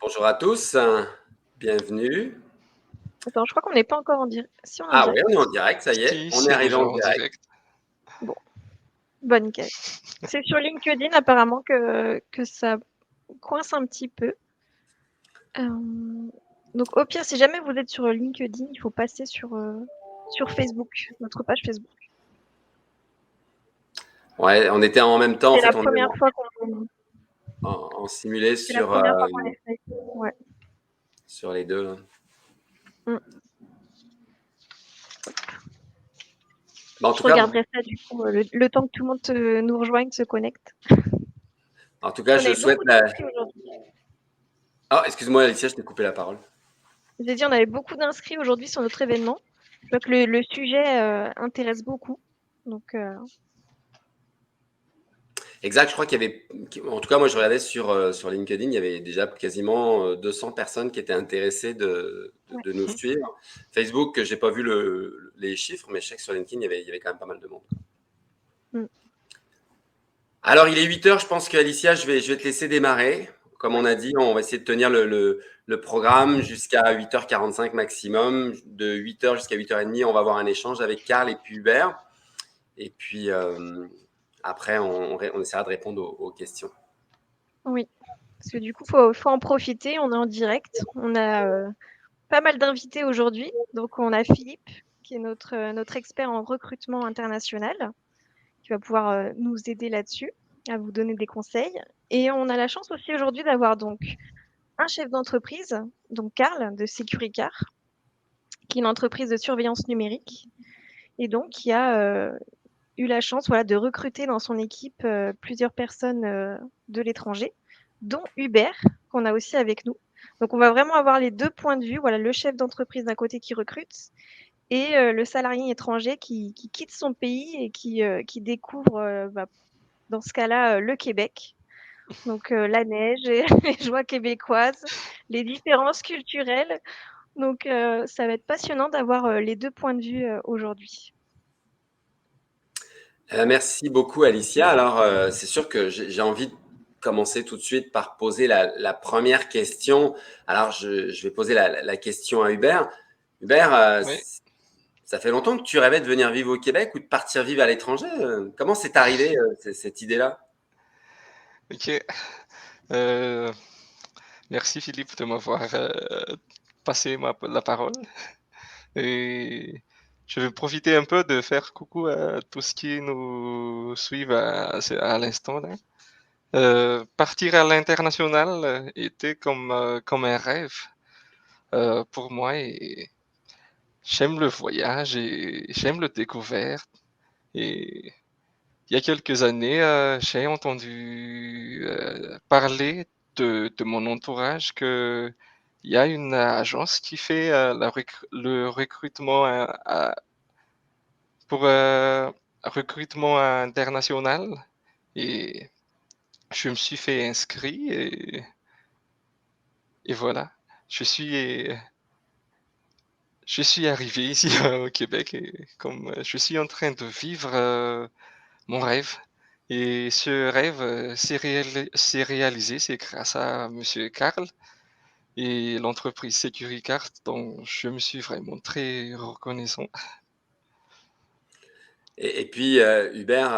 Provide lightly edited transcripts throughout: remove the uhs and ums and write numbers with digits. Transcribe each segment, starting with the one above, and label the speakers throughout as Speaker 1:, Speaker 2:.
Speaker 1: Bonjour à tous, bienvenue.
Speaker 2: Attends, je crois qu'on n'est pas encore en direct. Si on est en
Speaker 1: Ah oui,
Speaker 2: direct.
Speaker 1: on est en direct, ça y est,
Speaker 3: Si,
Speaker 1: on est
Speaker 3: c'est
Speaker 1: arrivé
Speaker 3: déjà
Speaker 1: en
Speaker 3: en
Speaker 1: direct.
Speaker 3: direct.
Speaker 2: Bon, bah nickel. C'est sur LinkedIn apparemment que ça coince un petit peu. Donc au pire, si jamais vous êtes sur LinkedIn, il faut passer sur Facebook, notre page Facebook.
Speaker 1: Ouais, on était en même temps, en
Speaker 2: C'est la
Speaker 1: fait, on est
Speaker 2: première fois qu'on
Speaker 1: en simulé
Speaker 2: c'est la première fois qu'on essaye. Ouais.
Speaker 1: sur les deux, là.
Speaker 2: Mm.
Speaker 1: Bah,
Speaker 2: Je regarderai ça du coup, le temps que tout le monde nous rejoigne, se connecte.
Speaker 1: en tout cas,
Speaker 2: On
Speaker 1: je
Speaker 2: avait
Speaker 1: souhaite
Speaker 2: beaucoup
Speaker 1: la...
Speaker 2: d'inscrits aujourd'hui.
Speaker 1: Ah, excuse-moi Alicia, je t'ai coupé la parole.
Speaker 2: J'ai dit, on avait beaucoup d'inscrits aujourd'hui sur notre événement. Je vois que le sujet intéresse beaucoup. Donc,
Speaker 1: Exact, je crois qu'il y avait, en tout cas, moi je regardais sur LinkedIn, il y avait déjà quasiment 200 personnes qui étaient intéressées
Speaker 2: ouais.
Speaker 1: de nous suivre. Facebook, j'ai pas vu les chiffres, mais je sais que sur LinkedIn, il y avait quand même pas mal de monde.
Speaker 2: Mm.
Speaker 1: Alors, il est 8 heures, je pense qu'Alicia, je vais te laisser démarrer. Comme on
Speaker 2: Ouais.
Speaker 1: a dit, on va essayer de tenir le programme jusqu'à 8h45 maximum. De 8h jusqu'à 8h30, on va avoir un échange avec Karl et puis Hubert. Et puis, après, on essaiera de répondre aux questions.
Speaker 2: Oui. Parce que du coup, faut en profiter. On est en direct. On a pas mal d'invités aujourd'hui. Donc, on a Philippe, qui est notre expert en recrutement international, qui va pouvoir nous aider là-dessus, à vous donner des conseils. Et on a la chance aussi aujourd'hui d'avoir donc un chef d'entreprise, donc Karl de Securicar, qui est une entreprise de surveillance numérique et donc qui a eu la chance voilà, de recruter dans son équipe plusieurs personnes de l'étranger, dont Hubert, qu'on a aussi avec nous. Donc on va vraiment avoir les deux points de vue, voilà, le chef d'entreprise d'un côté qui recrute et le salarié étranger qui quitte son pays et qui découvre, dans ce cas-là, le Québec. Donc la neige et les joies québécoises, les différences culturelles. Donc ça va être passionnant d'avoir les deux points de vue aujourd'hui.
Speaker 1: Merci beaucoup, Alicia. Alors, c'est sûr que j'ai envie de commencer tout de suite par poser la première question. Alors, je vais poser la question à Hubert. Hubert,
Speaker 3: Oui,
Speaker 1: ça fait longtemps que tu rêvais de venir vivre au Québec ou de partir vivre à l'étranger. Comment c'est arrivé, cette idée-là?
Speaker 3: ok. Euh, Merci Philippe de m'avoir passé la parole. Et je vais profiter un peu de faire coucou à tous qui nous suivent à l'instant là. Partir à l'international était comme un rêve pour moi et j'aime le voyage et j'aime le découverte. Et il y a quelques années, j'ai entendu parler de mon entourage que il y a une agence qui fait le recrutement pour recrutement international et je me suis fait inscrit et voilà, je suis je suis arrivé ici au Québec et comme je suis en train de vivre mon rêve. Et ce rêve s'est réalisé, c'est grâce à Monsieur Karl et l'entreprise Securicart dont je me suis vraiment très reconnaissant.
Speaker 1: Et puis, Hubert,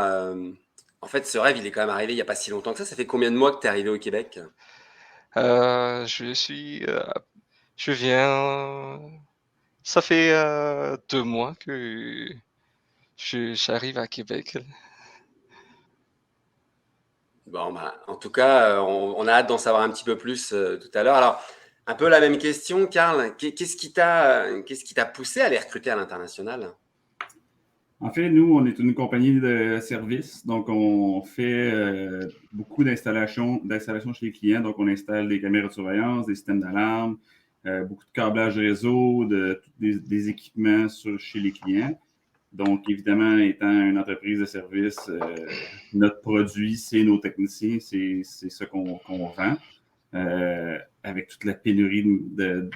Speaker 1: en fait, ce rêve, il est quand même arrivé il n'y a pas si longtemps que ça. Ça fait combien de mois que tu es arrivé au Québec?
Speaker 3: Je suis, je viens, ça fait 2 mois que j'arrive à Québec.
Speaker 1: Bon, bah, en tout cas, on a hâte d'en savoir un petit peu plus tout à l'heure. Alors, un peu la même question, Karl. Qu'est-ce qui t'a poussé à les recruter à l'international?
Speaker 4: En fait, nous, on est une compagnie de services, donc on fait beaucoup d'installations chez les clients. Donc, on installe des caméras de surveillance, des systèmes d'alarme, beaucoup de câblage réseau, des équipements chez les clients. Donc, évidemment, étant une entreprise de services, notre produit, c'est nos techniciens, c'est ce qu'on vend. Avec toute la pénurie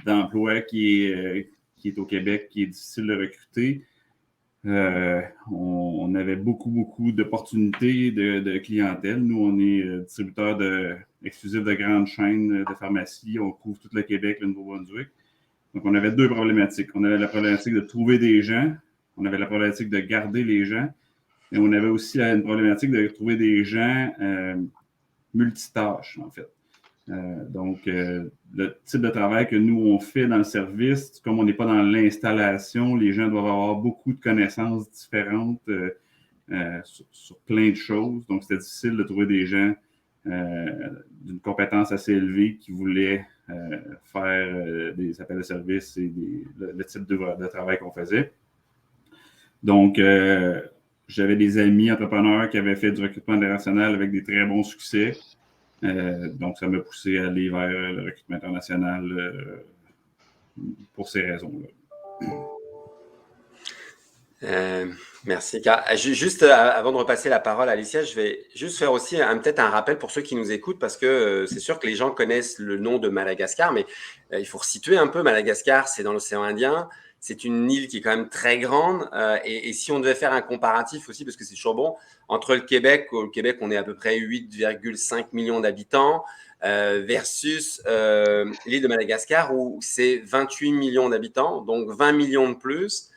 Speaker 4: d'emplois qui est au Québec, qui est difficile de recruter. On avait beaucoup d'opportunités de clientèle. Nous, on est distributeur exclusif de grandes chaînes de pharmacie. On couvre tout le Québec, le Nouveau-Brunswick. Donc, on avait deux problématiques. On avait la problématique de trouver des gens. On avait la problématique de garder les gens. Et on avait aussi une problématique de trouver des gens multitâches, en fait. Donc, le type de travail que nous, on fait dans le service, comme on n'est pas dans l'installation, les gens doivent avoir beaucoup de connaissances différentes sur plein de choses. Donc, c'était difficile de trouver des gens d'une compétence assez élevée qui voulaient faire des appels de service et le type de travail qu'on faisait. Donc, j'avais des amis entrepreneurs qui avaient fait du recrutement international avec des très bons succès. Donc, ça m'a poussé à aller vers le recrutement international pour ces raisons-là.
Speaker 1: Merci, Carl. Juste avant de repasser la parole à Alicia, je vais juste faire aussi peut-être un rappel pour ceux qui nous écoutent, parce que c'est sûr que les gens connaissent le nom de Madagascar, mais il faut resituer un peu. Madagascar, c'est dans l'océan Indien. C'est une île qui est quand même très grande. Et si on devait faire un comparatif aussi, parce que c'est toujours bon, entre le Québec, au Québec, on est à peu près 8,5 millions d'habitants, versus l'île de Madagascar, où c'est 28 millions d'habitants, donc 20 millions de plus.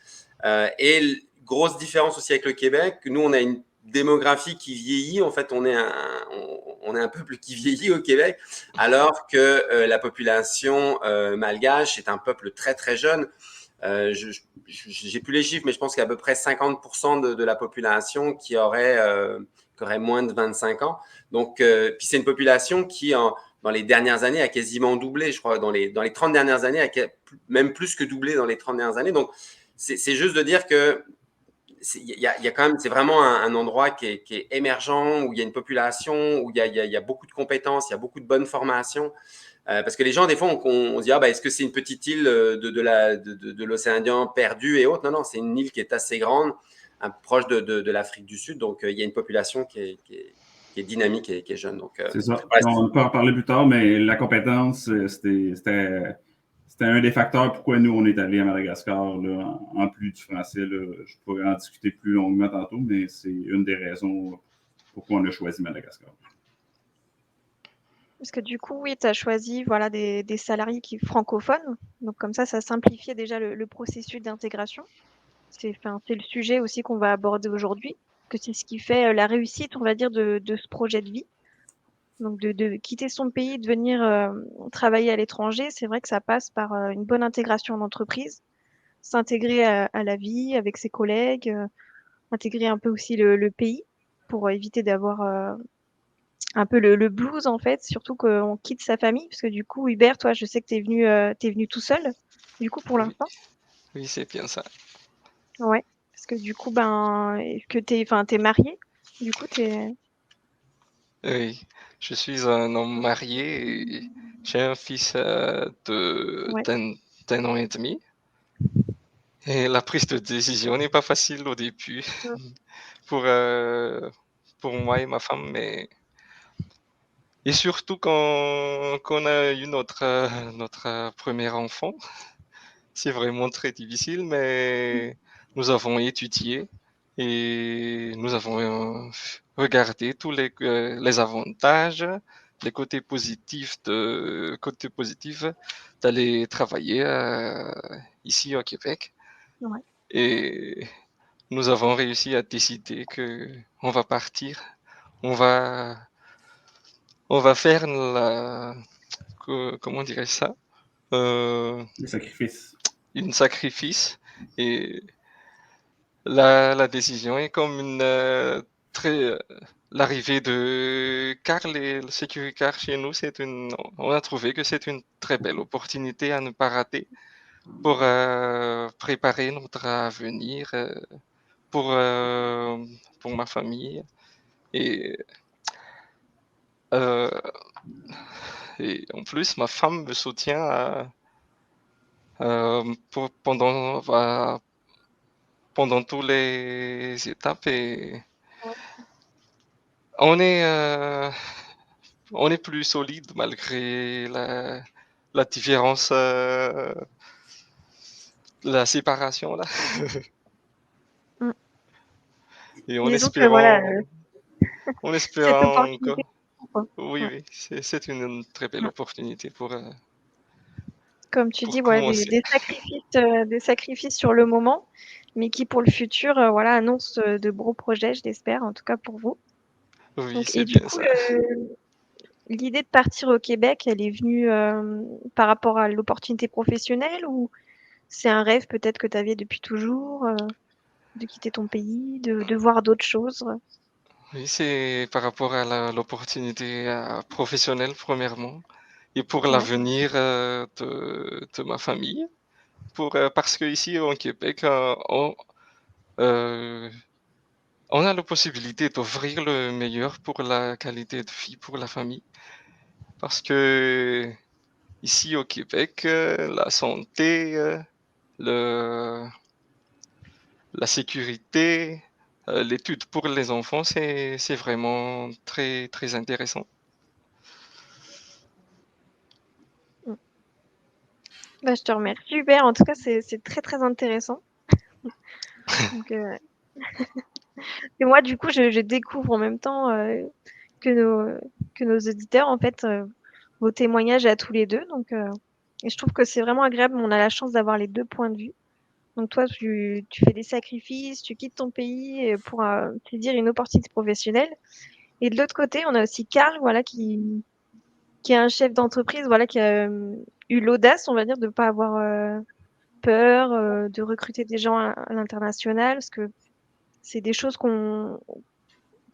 Speaker 1: Et grosse différence aussi avec le Québec, nous, on a une démographie qui vieillit. En fait, on est un peuple qui vieillit au Québec, alors que la population malgache est un peuple très, très jeune. J'ai plus les chiffres, mais je pense qu'il y a à peu près 50% de la population qui aurait moins de 25 ans. Donc, puis c'est une population qui, dans les dernières années, a quasiment doublé. Je crois, dans les 30 dernières années, même plus que doublé dans les 30 dernières années. Donc, c'est juste de dire que il y a quand même, c'est vraiment un endroit qui est émergent, où il y a une population, où il y a beaucoup de compétences, il y a beaucoup de bonnes formations. Parce que les gens, des fois, on se dit, est-ce que c'est une petite île de l'océan Indien perdue et autres? Non, c'est une île qui est assez grande, proche de l'Afrique du Sud. Donc, il y a une population qui est dynamique et qui est jeune. Donc,
Speaker 4: c'est ça.
Speaker 1: Voilà.
Speaker 4: On peut en parler plus tard, mais la compétence, c'était un des facteurs pourquoi nous, on est allés à Madagascar, là, en plus du français. Là. Je pourrais en discuter plus longuement tantôt, mais c'est une des raisons pourquoi on a choisi Madagascar.
Speaker 2: Parce que du coup, oui, tu as choisi des salariés francophones. Donc comme ça simplifiait déjà le processus d'intégration. C'est le sujet aussi qu'on va aborder aujourd'hui, que c'est ce qui fait la réussite, on va dire, de ce projet de vie. Donc de quitter son pays, de venir travailler à l'étranger, c'est vrai que ça passe par une bonne intégration en entreprise, s'intégrer à la vie avec ses collègues, intégrer un peu aussi le pays pour éviter d'avoir un peu le blues en fait, surtout qu'on quitte sa famille, parce que du coup, Hubert, toi, je sais que t'es venu tout seul, du coup, pour l'instant.
Speaker 3: Oui, c'est bien ça.
Speaker 2: Ouais, parce que du coup, t'es marié, du coup,
Speaker 3: Oui, je suis un homme marié et j'ai un fils
Speaker 2: Ouais.
Speaker 3: d'un an et demi. Et la prise de décision n'est pas facile au début pour, pour moi et ma femme, mais et surtout quand on a eu notre premier enfant, c'est vraiment très difficile, mais nous avons étudié et nous avons regardé tous les avantages, les côtés positifs d'aller travailler ici au Québec.
Speaker 2: Ouais.
Speaker 3: Et nous avons réussi à décider que on va partir, on va faire comment dirais-je ça,
Speaker 4: Le sacrifice.
Speaker 3: une sacrifice et la décision est comme l'arrivée de Carl et le Security Car chez nous, on a trouvé que c'est une très belle opportunité à ne pas rater pour préparer notre avenir pour ma famille et euh, et en plus ma femme me soutient pendant toutes les étapes et on est plus solide malgré la différence, la séparation là. Et en
Speaker 2: Disons que voilà, cette
Speaker 3: espérant encore.
Speaker 2: opportunité, quoi.
Speaker 3: Oui,
Speaker 2: Ouais.
Speaker 3: oui, c'est une très belle
Speaker 2: Ouais.
Speaker 3: opportunité
Speaker 2: Comme tu dis,
Speaker 3: pour
Speaker 2: ouais,
Speaker 3: commencer.
Speaker 2: des sacrifices sur le moment, mais qui pour le futur, voilà, annoncent de gros projets, je l'espère, en tout cas pour vous.
Speaker 3: Oui,
Speaker 2: Donc,
Speaker 3: c'est
Speaker 2: et du
Speaker 3: bien
Speaker 2: coup,
Speaker 3: ça.
Speaker 2: l'idée de partir au Québec, elle est venue par rapport à l'opportunité professionnelle ou c'est un rêve peut-être que tu avais depuis toujours, de quitter ton pays, de voir d'autres choses?
Speaker 3: Oui, c'est par rapport à l'opportunité professionnelle, premièrement, et pour
Speaker 2: Ouais,
Speaker 3: l'avenir de ma famille. Parce qu'ici, au Québec, euh, on a la possibilité d'offrir le meilleur pour la qualité de vie pour la famille. Parce que ici, au Québec, la santé, le, la sécurité, l'étude pour les enfants, c'est vraiment très, très intéressant.
Speaker 2: mmh. Bah, je te remercie Hubert, en tout cas, c'est très, très intéressant. Donc, et moi, du coup, je découvre en même temps, que nos auditeurs, en fait, vos témoignages à tous les 2 donc et je trouve que c'est vraiment agréable. On a la chance d'avoir les 2 points de vue. Donc toi, tu fais des sacrifices, tu quittes ton pays, pour, saisir une opportunité professionnelle et de l'autre côté, on a aussi Karl, voilà, qui est un chef d'entreprise, voilà, qui a, eu l'audace, on va dire, de pas avoir, peur, de recruter des gens à l'international parce que c'est des choses qu'on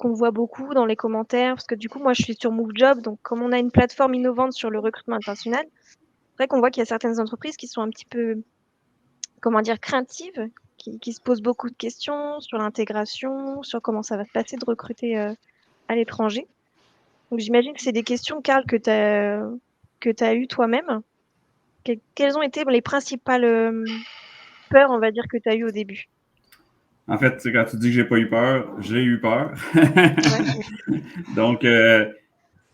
Speaker 2: voit beaucoup dans les commentaires parce que du coup, moi, je suis sur MoveJob, donc comme on a une plateforme innovante sur le recrutement international, c'est vrai qu'on voit qu'il y a certaines entreprises qui sont un petit peu, comment dire, craintives, qui se posent beaucoup de questions sur l'intégration, sur comment ça va se passer de recruter, à l'étranger. Donc j'imagine que c'est des questions, Karl, que tu as eues toi-même. Quelles ont été les principales, peurs, on va dire, que tu as eues au début?
Speaker 4: En fait, quand tu dis que j'ai pas eu peur, j'ai eu peur.
Speaker 2: Ouais.
Speaker 4: Donc,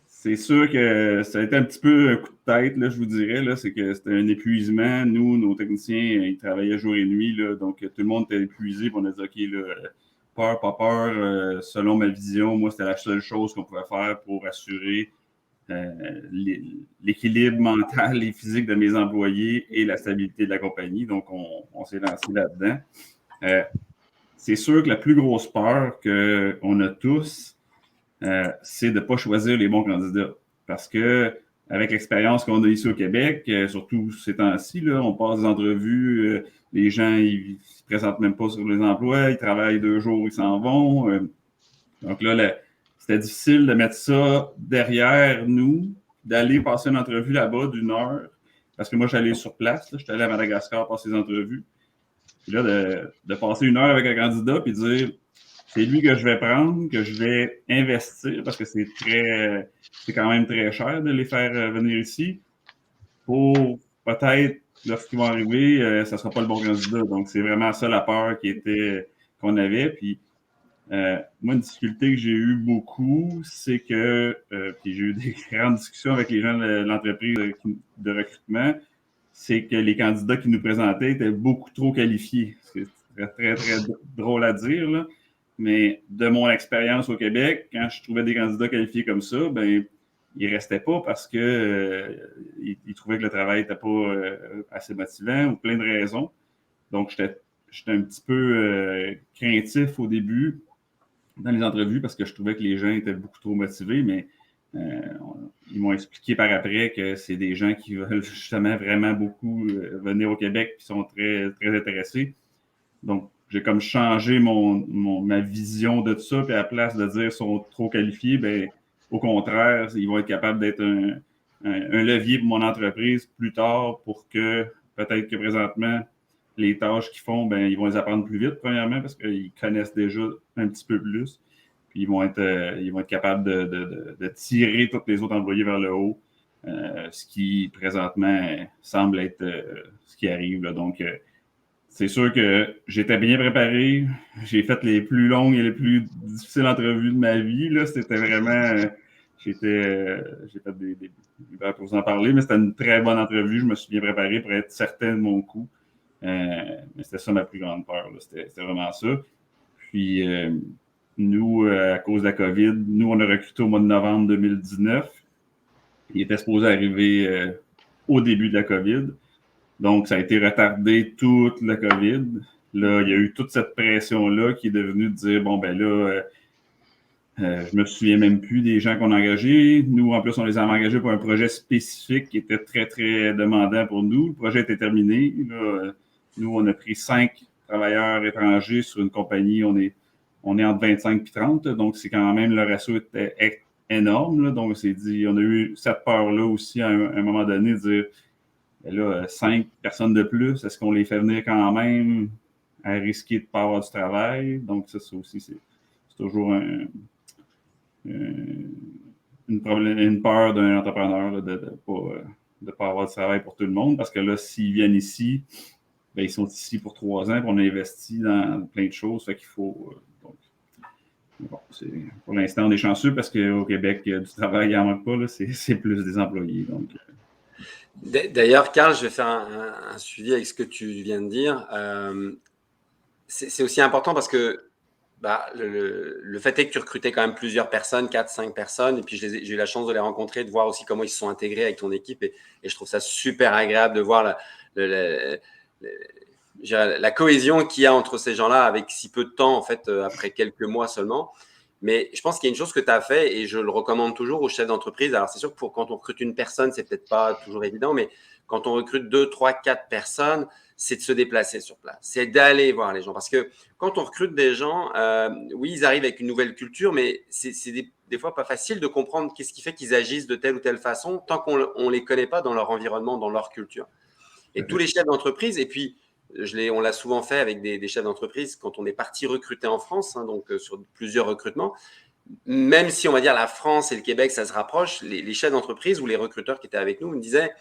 Speaker 4: c'est sûr que ça a été un petit peu un coup de tête, là, je vous dirais. Là, c'est que c'était un épuisement. Nous, nos techniciens, ils travaillaient jour et nuit. Là, donc, tout le monde était épuisé. Puis on a dit, OK, là, peur, pas peur. Selon ma vision, moi, c'était la seule chose qu'on pouvait faire pour assurer l'équilibre mental et physique de mes employés et la stabilité de la compagnie. Donc, on s'est lancé là-dedans. C'est sûr que la plus grosse peur qu'on a tous, c'est de ne pas choisir les bons candidats. Parce que avec l'expérience qu'on a ici au Québec, surtout ces temps-ci, là, on passe des entrevues, les gens ils ne se présentent même pas sur les emplois, ils travaillent 2 jours, ils s'en vont. Donc là, c'était difficile de mettre ça derrière nous, d'aller passer une entrevue là-bas d'1 heure. Parce que moi, j'allais sur place, là, j'étais allé à Madagascar passer des entrevues. Puis là, de passer 1 heure avec un candidat puis de dire c'est lui que je vais prendre, que je vais investir parce que c'est quand même très cher de les faire venir ici pour peut-être, lorsqu'ils vont arriver, ça ne sera pas le bon candidat. Donc, c'est vraiment ça la peur qu'on avait. Puis, moi, une difficulté que j'ai eue beaucoup, c'est que, puis j'ai eu des grandes discussions avec les gens de l'entreprise de recrutement, c'est que les candidats qui nous présentaient étaient beaucoup trop qualifiés. C'est très, très, très drôle à dire, là. Mais de mon expérience au Québec, quand je trouvais des candidats qualifiés comme ça, ben ils restaient pas parce que ils trouvaient que le travail n'était pas assez motivant ou plein de raisons. Donc, j'étais un petit peu craintif au début dans les entrevues parce que je trouvais que les gens étaient beaucoup trop motivés, mais ils m'ont expliqué par après que c'est des gens qui veulent justement vraiment beaucoup venir au Québec et sont très, très intéressés. Donc, j'ai comme changé ma vision de ça, puis à la place de dire qu'ils sont trop qualifiés, ben, au contraire, ils vont être capables d'être un levier pour mon entreprise plus tard pour que peut-être que présentement, les tâches qu'ils font, ben, ils vont les apprendre plus vite, premièrement, parce qu'ils connaissent déjà un petit peu plus. Puis ils vont être capables de tirer tous les autres employés vers le haut, ce qui présentement semble être ce qui arrive. Là. Donc, c'est sûr que j'étais bien préparé. J'ai fait les plus longues et les plus difficiles entrevues de ma vie. Là. C'était vraiment. J'ai fait pour vous en parler, mais c'était une très bonne entrevue. Je me suis bien préparé pour être certain de mon coup. Mais c'était ça ma plus grande peur. C'était vraiment ça. Puis, Nous, à cause de la COVID, nous, on a recruté au mois de novembre 2019. Il était supposé arriver au début de la COVID. Donc, ça a été retardé toute la COVID. Là, il y a eu toute cette pression-là qui est devenue de dire, bon, ben là, je me souviens même plus des gens qu'on a engagés. Nous, en plus, on les a engagés pour un projet spécifique qui était très, très demandant pour nous. Le projet était terminé. Là, nous, on a pris 5 travailleurs étrangers sur une compagnie. On est entre 25 et 30. Donc, c'est quand même, le ratio était énorme. Là. Donc, on s'est dit, on a eu cette peur-là aussi à un moment donné de dire, ben là, 5 personnes de plus, est-ce qu'on les fait venir quand même à risquer de ne pas avoir du travail? Donc, ça aussi, c'est toujours une peur d'un entrepreneur là, de ne pas avoir de travail pour tout le monde. Parce que là, s'ils viennent ici, ben, ils sont ici pour 3 ans, puis on a investi dans plein de choses. Fait qu'il faut. Bon, pour l'instant, on est chanceux parce qu'au Québec, du travail, il n'y en manque pas. Là, c'est plus des employés. Donc.
Speaker 1: D'ailleurs, Carl, je vais faire un suivi avec ce que tu viens de dire. C'est aussi important parce que le fait est que tu recrutais quand même plusieurs personnes, 4-5 personnes, et puis j'ai eu la chance de les rencontrer, de voir aussi comment ils se sont intégrés avec ton équipe, et je trouve ça super agréable de voir la cohésion qu'il y a entre ces gens-là avec si peu de temps, en fait, après quelques mois seulement. Mais je pense qu'il y a une chose que tu as fait, et je le recommande toujours aux chefs d'entreprise. Alors, c'est sûr que quand on recrute une personne, c'est peut-être pas toujours évident, mais quand on recrute 2, 3, 4 personnes, c'est de se déplacer sur place. C'est d'aller voir les gens. Parce que quand on recrute des gens, oui, ils arrivent avec une nouvelle culture, mais c'est des fois pas facile de comprendre qu'est-ce qui fait qu'ils agissent de telle ou telle façon tant qu'on ne les connaît pas dans leur environnement, dans leur culture. Et tous les chefs d'entreprise, et puis on l'a souvent fait avec des chefs d'entreprise quand on est parti recruter en France, hein, donc sur plusieurs recrutements. Même si on va dire la France et le Québec, ça se rapproche, les chefs d'entreprise ou les recruteurs qui étaient avec nous me disaient,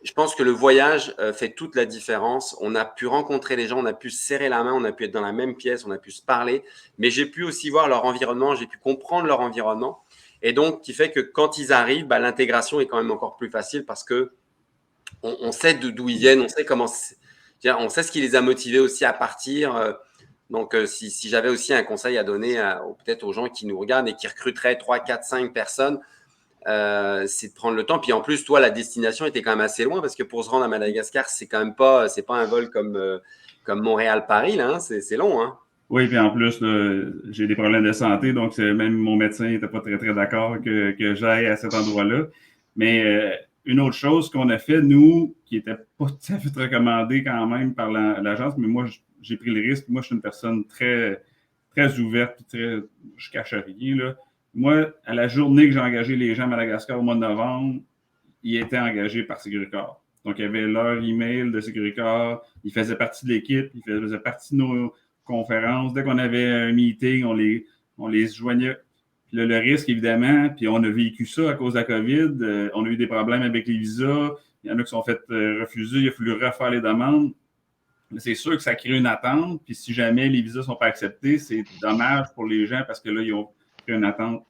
Speaker 1: je pense que le voyage fait toute la différence. On a pu rencontrer les gens, on a pu se serrer la main, on a pu être dans la même pièce, on a pu se parler, mais j'ai pu aussi voir leur environnement, j'ai pu comprendre leur environnement. Et donc, qui fait que quand ils arrivent, l'intégration est quand même encore plus facile parce que on sait d'où ils viennent, on sait on sait ce qui les a motivés aussi à partir. Donc, si j'avais aussi un conseil à donner peut-être aux gens qui nous regardent et qui recruteraient 3, 4, 5 personnes, c'est de prendre le temps. Puis en plus, toi, la destination était quand même assez loin parce que pour se rendre à Madagascar, c'est quand même pas un vol comme Montréal-Paris, là, hein, c'est long. Hein.
Speaker 4: Oui, puis en plus, là, j'ai des problèmes de santé, donc même mon médecin n'était pas très, très d'accord que j'aille à cet endroit-là. Mais une autre chose qu'on a fait, nous, qui n'était pas tout à fait recommandé quand même par l'agence, mais moi, j'ai pris le risque. Moi, je suis une personne très, très ouverte, je cache rien. Là. Moi, à la journée que j'ai engagé les gens à Madagascar au mois de novembre, ils étaient engagés par Sécuricor. Donc, il y avait leur email de Sécuricor, ils faisaient partie de l'équipe, ils faisaient partie de nos conférences. Dès qu'on avait un meeting, on les joignait. Puis là, le risque, évidemment, puis on a vécu ça à cause de la COVID. On a eu des problèmes avec les visas. Il y en a qui sont fait refuser. Il a fallu refaire les demandes. C'est sûr que ça crée une attente. Puis si jamais les visas ne sont pas acceptés, c'est dommage pour les gens parce que là, ils ont créé une attente.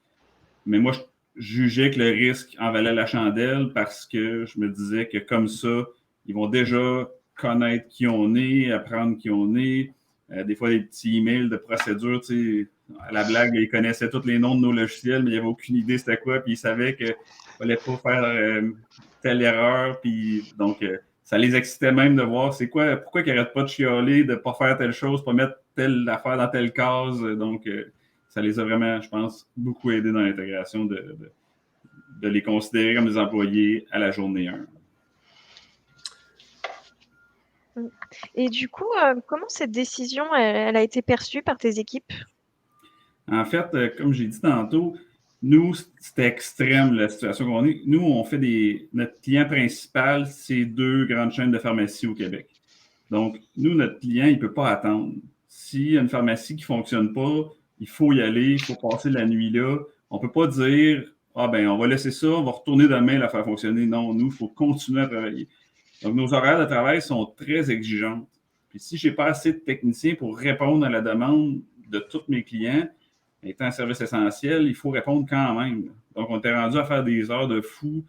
Speaker 4: Mais moi, je jugeais que le risque en valait la chandelle parce que je me disais que comme ça, ils vont déjà connaître qui on est, apprendre qui on est. Des fois, des petits emails de procédure, tu sais, à la blague, ils connaissaient tous les noms de nos logiciels, mais ils n'avaient aucune idée c'était quoi, puis ils savaient qu'il ne fallait pas faire telle erreur, puis donc ça les excitait même de voir pourquoi ils n'arrêtent pas de chialer, de ne pas faire telle chose, pas mettre telle affaire dans telle case, donc ça les a vraiment, je pense, beaucoup aidés dans l'intégration de les considérer comme des employés à la journée 1.
Speaker 2: Et du coup, comment cette décision, elle a été perçue par tes équipes?
Speaker 4: En fait, comme j'ai dit tantôt, nous, c'était extrême la situation qu'on est. Nous, on fait notre client principal, c'est 2 grandes chaînes de pharmacie au Québec. Donc, nous, notre client, il ne peut pas attendre. S'il y a une pharmacie qui ne fonctionne pas, il faut y aller, il faut passer la nuit là. On ne peut pas dire on va laisser ça, on va retourner demain la faire fonctionner. Non, nous, il faut continuer à travailler. Donc, nos horaires de travail sont très exigeants. Puis si je n'ai pas assez de techniciens pour répondre à la demande de tous mes clients, étant un service essentiel, il faut répondre quand même. Donc, on était rendu à faire des heures de fou.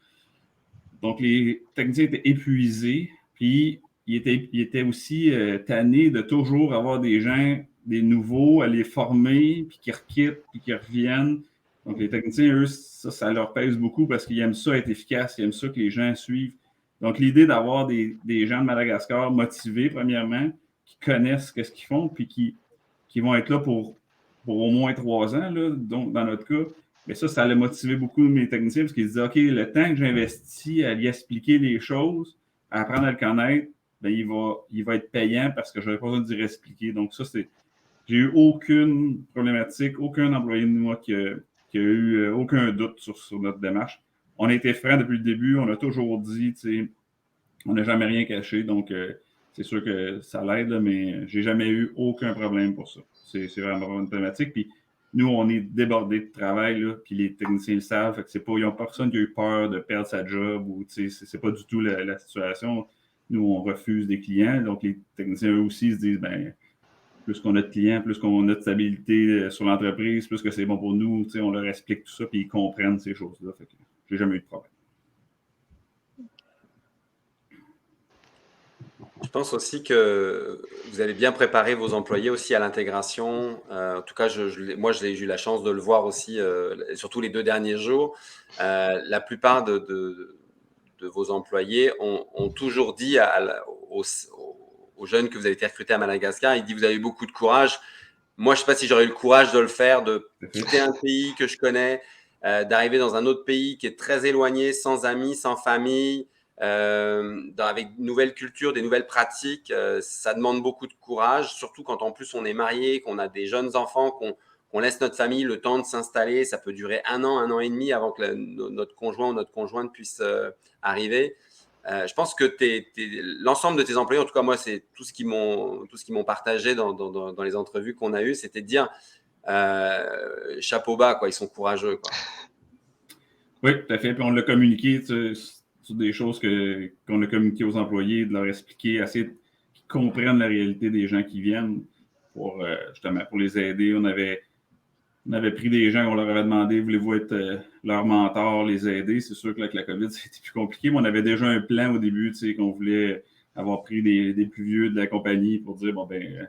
Speaker 4: Donc, les techniciens étaient épuisés. Puis, ils étaient aussi tannés de toujours avoir des gens des nouveaux, à les former, puis qu'ils requittent, puis qu'ils reviennent. Donc, les techniciens, eux, ça leur pèse beaucoup parce qu'ils aiment ça être efficace, ils aiment ça que les gens suivent. Donc, l'idée d'avoir des gens de Madagascar motivés, premièrement, qui connaissent ce qu'ils font, puis qui vont être là pour au moins 3 ans, là, donc dans notre cas. Mais ça a motivé beaucoup de mes techniciens parce qu'ils disaient, OK, le temps que j'investis à lui expliquer les choses, à apprendre à le connaître, ben, il va être payant parce que je n'aurais pas besoin de lui expliquer. Donc, ça, j'ai eu aucune problématique, aucun employé de moi qui a eu aucun doute sur notre démarche. On a été francs depuis le début, on a toujours dit, on n'a jamais rien caché, donc c'est sûr que ça l'aide, mais j'ai jamais eu aucun problème pour ça. C'est vraiment une problématique. Puis nous, on est débordés de travail, là, puis les techniciens le savent. Fait que c'est pas, ils n'ont personne qui a eu peur de perdre sa job ou c'est pas du tout la situation. Nous, on refuse des clients. Donc, les techniciens, eux aussi, se disent, ben, plus qu'on a de clients, plus qu'on a de stabilité sur l'entreprise, plus que c'est bon pour nous, on leur explique tout ça, puis ils comprennent ces choses-là. Fait que j'ai jamais eu de problème.
Speaker 1: Je pense aussi que vous allez bien préparer vos employés aussi à l'intégration. En tout cas, moi, j'ai eu la chance de le voir aussi, surtout les 2 derniers jours. La plupart de vos employés ont toujours dit aux jeunes que vous avez été recrutés à Madagascar, ils disent vous avez eu beaucoup de courage. Moi, je ne sais pas si j'aurais eu le courage de le faire, de quitter un pays que je connais, d'arriver dans un autre pays qui est très éloigné, sans amis, sans famille. Avec de nouvelles cultures, des nouvelles pratiques, ça demande beaucoup de courage, surtout quand en plus on est marié, qu'on a des jeunes enfants, qu'on laisse notre famille le temps de s'installer. Ça peut durer 1 an et demi avant que notre conjoint ou notre conjointe puisse arriver. Je pense que l'ensemble de tes employés, en tout cas moi, c'est tout ce qu'ils m'ont partagé dans les entrevues qu'on a eues, c'était de dire chapeau bas, quoi, ils sont courageux, quoi.
Speaker 4: Oui, tout à fait. Puis on l'a communiqué sur des choses qu'on a communiquées aux employés, de leur expliquer, essayer qu'ils comprennent la réalité des gens qui viennent justement pour les aider. On avait pris des gens, on leur avait demandé, voulez-vous être leur mentor, les aider? C'est sûr que avec la COVID, c'était plus compliqué, mais on avait déjà un plan au début, qu'on voulait avoir pris des plus vieux de la compagnie pour dire, bon, ben,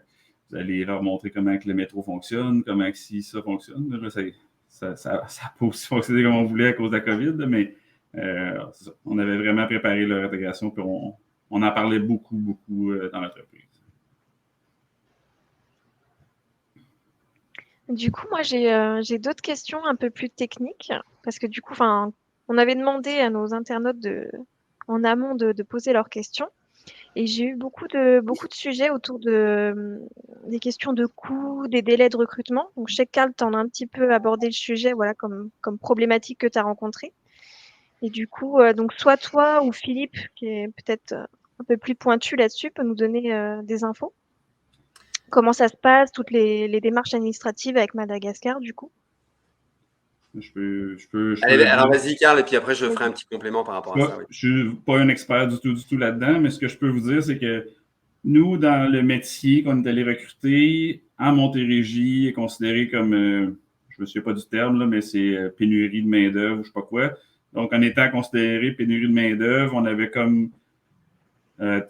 Speaker 4: vous allez leur montrer comment que le métro fonctionne, comment que si ça fonctionne. Là, ça n'a pas aussi fonctionné comme on voulait à cause de la COVID, mais on avait vraiment préparé leur intégration, puis on en parlait beaucoup dans l'entreprise.
Speaker 2: Du coup, moi, j'ai d'autres questions un peu plus techniques parce que du coup, on avait demandé à nos internautes en amont de poser leurs questions et j'ai eu beaucoup de sujets autour des questions de coûts, des délais de recrutement. Donc, je sais que Carl, tu en as un petit peu abordé le sujet, voilà, comme problématique que tu as rencontrée. Et du coup, donc soit toi ou Philippe, qui est peut-être un peu plus pointu là-dessus, peut nous donner des infos. Comment ça se passe, toutes les démarches administratives avec Madagascar, du coup?
Speaker 4: Je peux
Speaker 1: Allez, alors
Speaker 4: dire.
Speaker 1: vas-y, Carl, et puis après, je ferai un petit complément par rapport à ça. Oui.
Speaker 4: Je ne suis pas un expert du tout là-dedans, mais ce que je peux vous dire, c'est que nous, dans le métier qu'on est allé recruter, en Montérégie, est considéré comme, je ne me souviens pas du terme, là, mais c'est pénurie de main-d'œuvre, je ne sais pas quoi. Donc, en étant considéré pénurie de main-d'œuvre, on avait comme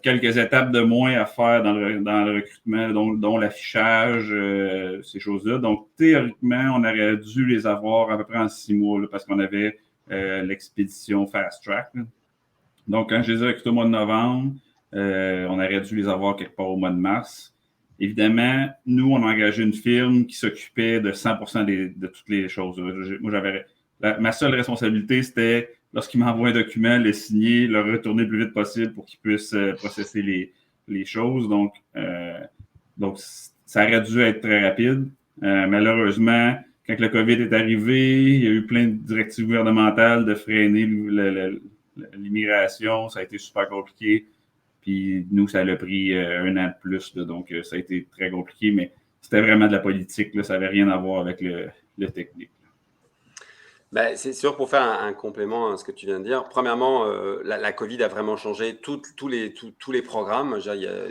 Speaker 4: quelques étapes de moins à faire dans le recrutement, dont l'affichage, ces choses-là. Donc, théoriquement, on aurait dû les avoir à peu près en 6 mois, là, parce qu'on avait l'expédition Fast Track. Là. Donc, quand je les ai recrutés au mois de novembre, on aurait dû les avoir quelque part au mois de mars. Évidemment, nous, on a engagé une firme qui s'occupait de 100% de toutes les choses. Moi, ma seule responsabilité, c'était, lorsqu'ils m'envoient un document, le signer, le retourner le plus vite possible pour qu'ils puissent processer les choses. Donc, ça aurait dû être très rapide. Malheureusement, quand le COVID est arrivé, il y a eu plein de directives gouvernementales de freiner l'immigration. Ça a été super compliqué. Puis nous, ça a pris 1 an de plus. Là, donc, ça a été très compliqué, mais c'était vraiment de la politique. Là, ça n'avait rien à voir avec le technique.
Speaker 1: Ben, c'est sûr, pour faire un complément à ce que tu viens de dire. Premièrement, la COVID a vraiment changé tous les programmes.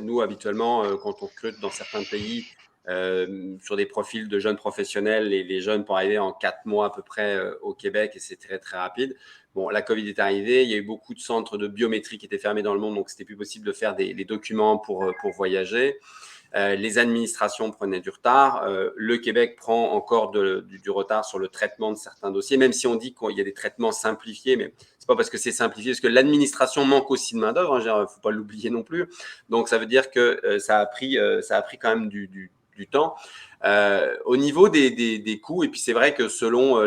Speaker 1: Nous, habituellement, quand on recrute dans certains pays sur des profils de jeunes professionnels, les jeunes peuvent arriver en 4 mois à peu près au Québec et c'est très, très rapide. Bon, la COVID est arrivée, il y a eu beaucoup de centres de biométrie qui étaient fermés dans le monde, donc c'était plus possible de faire les documents pour voyager. Les administrations prenaient du retard. Le Québec prend encore du retard sur le traitement de certains dossiers, même si on dit qu'il y a des traitements simplifiés, mais c'est pas parce que c'est simplifié, parce que l'administration manque aussi de main-d'œuvre, il ne faut pas l'oublier non plus. Donc, ça veut dire que ça a pris quand même du temps. Au niveau des coûts, et puis c'est vrai que selon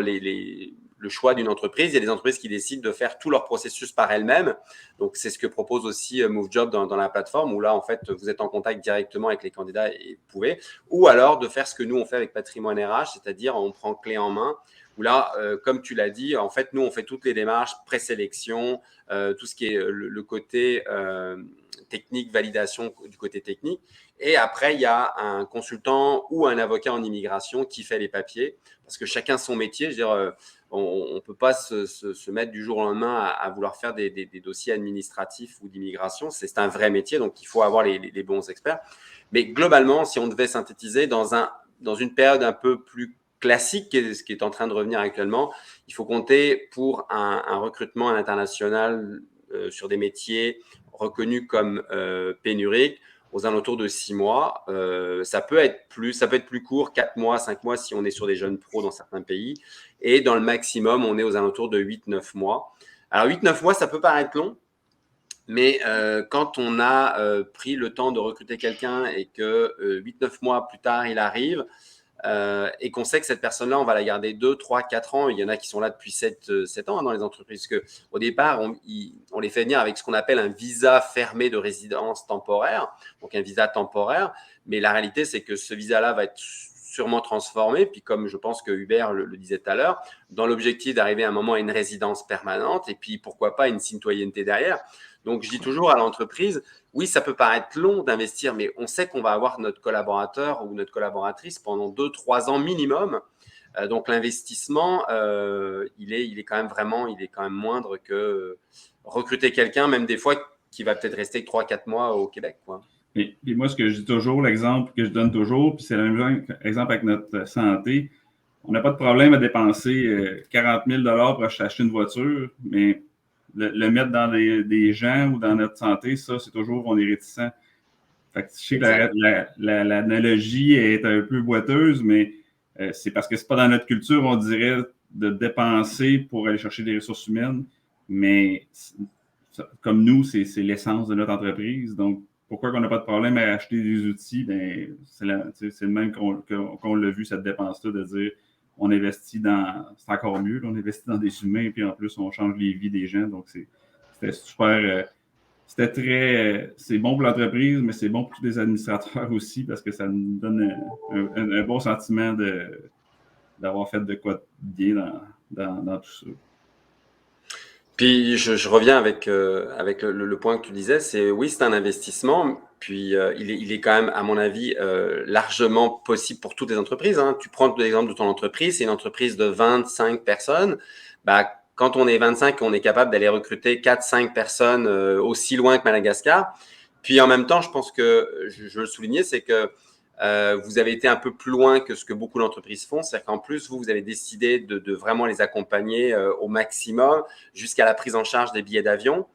Speaker 1: le choix d'une entreprise, il y a des entreprises qui décident de faire tout leur processus par elles-mêmes. Donc, c'est ce que propose aussi MoveJob dans la plateforme, où là, en fait, vous êtes en contact directement avec les candidats et vous pouvez. Ou alors de faire ce que nous, on fait avec Patrimoine RH, c'est-à-dire on prend clé en main, où là, comme tu l'as dit, en fait, nous, on fait toutes les démarches, présélection, tout ce qui est le côté technique, validation du côté technique. Et après, il y a un consultant ou un avocat en immigration qui fait les papiers, parce que chacun son métier. Je veux dire, on ne peut pas se mettre du jour au lendemain à vouloir faire des dossiers administratifs ou d'immigration. C'est un vrai métier, donc il faut avoir les bons experts. Mais globalement, si on devait synthétiser dans une période un peu plus classique, ce qui est en train de revenir actuellement, il faut compter pour un recrutement à l'international sur des métiers reconnus comme pénuriques, aux alentours de 6 mois. Ça peut être plus court, 4 mois, 5 mois si on est sur des jeunes pros dans certains pays. Et dans le maximum, on est aux alentours de 8-9 mois. Alors 8-9 mois, ça peut paraître long, mais quand on a pris le temps de recruter quelqu'un et que 8-9 mois plus tard, il arrive, et qu'on sait que cette personne-là, on va la garder 2, 3, 4 ans. Il y en a qui sont là depuis 7 ans dans les entreprises. Parce qu'au départ, on les fait venir avec ce qu'on appelle un visa fermé de résidence temporaire, donc un visa temporaire. Mais la réalité, c'est que ce visa-là va être sûrement transformé. Puis comme je pense que Hubert le disait tout à l'heure, dans l'objectif d'arriver à un moment à une résidence permanente et puis pourquoi pas une citoyenneté derrière. Donc, je dis toujours à l'entreprise, oui, ça peut paraître long d'investir, mais on sait qu'on va avoir notre collaborateur ou notre collaboratrice pendant 2-3 ans minimum. Donc, l'investissement, il est quand même moindre que recruter quelqu'un, même des fois, qui va peut-être rester 3-4 mois au Québec, quoi.
Speaker 4: Et moi, ce que je dis toujours, l'exemple que je donne toujours, puis c'est le même exemple avec notre santé, on n'a pas de problème à dépenser 40 000 pour acheter une voiture, mais le mettre dans des gens ou dans notre santé, ça, c'est toujours, on est réticent. Fait que je sais que l'analogie est un peu boiteuse, mais c'est parce que c'est pas dans notre culture, on dirait, de dépenser pour aller chercher des ressources humaines, mais comme nous, c'est l'essence de notre entreprise. Donc, pourquoi qu'on n'a pas de problème à acheter des outils? Ben, c'est le même qu'on l'a vu, cette dépense-là, de dire on investit c'est encore mieux, on investit dans des humains, puis en plus, on change les vies des gens. Donc, c'était super. C'est bon pour l'entreprise, mais c'est bon pour tous les administrateurs aussi, parce que ça nous donne un bon sentiment d'avoir fait de quoi bien dans tout ça.
Speaker 1: Puis je reviens avec le point que tu disais, c'est oui, c'est un investissement, puis il est quand même, à mon avis, largement possible pour toutes les entreprises, hein. Tu prends l'exemple de ton entreprise, c'est une entreprise de 25 personnes. Bah, quand on est 25, on est capable d'aller recruter 4-5 personnes aussi loin que Madagascar. Puis en même temps, je pense que, je veux le souligner, c'est que vous avez été un peu plus loin que ce que beaucoup d'entreprises font. C'est-à-dire qu'en plus, vous avez décidé de vraiment les accompagner au maximum jusqu'à la prise en charge des billets d'avion.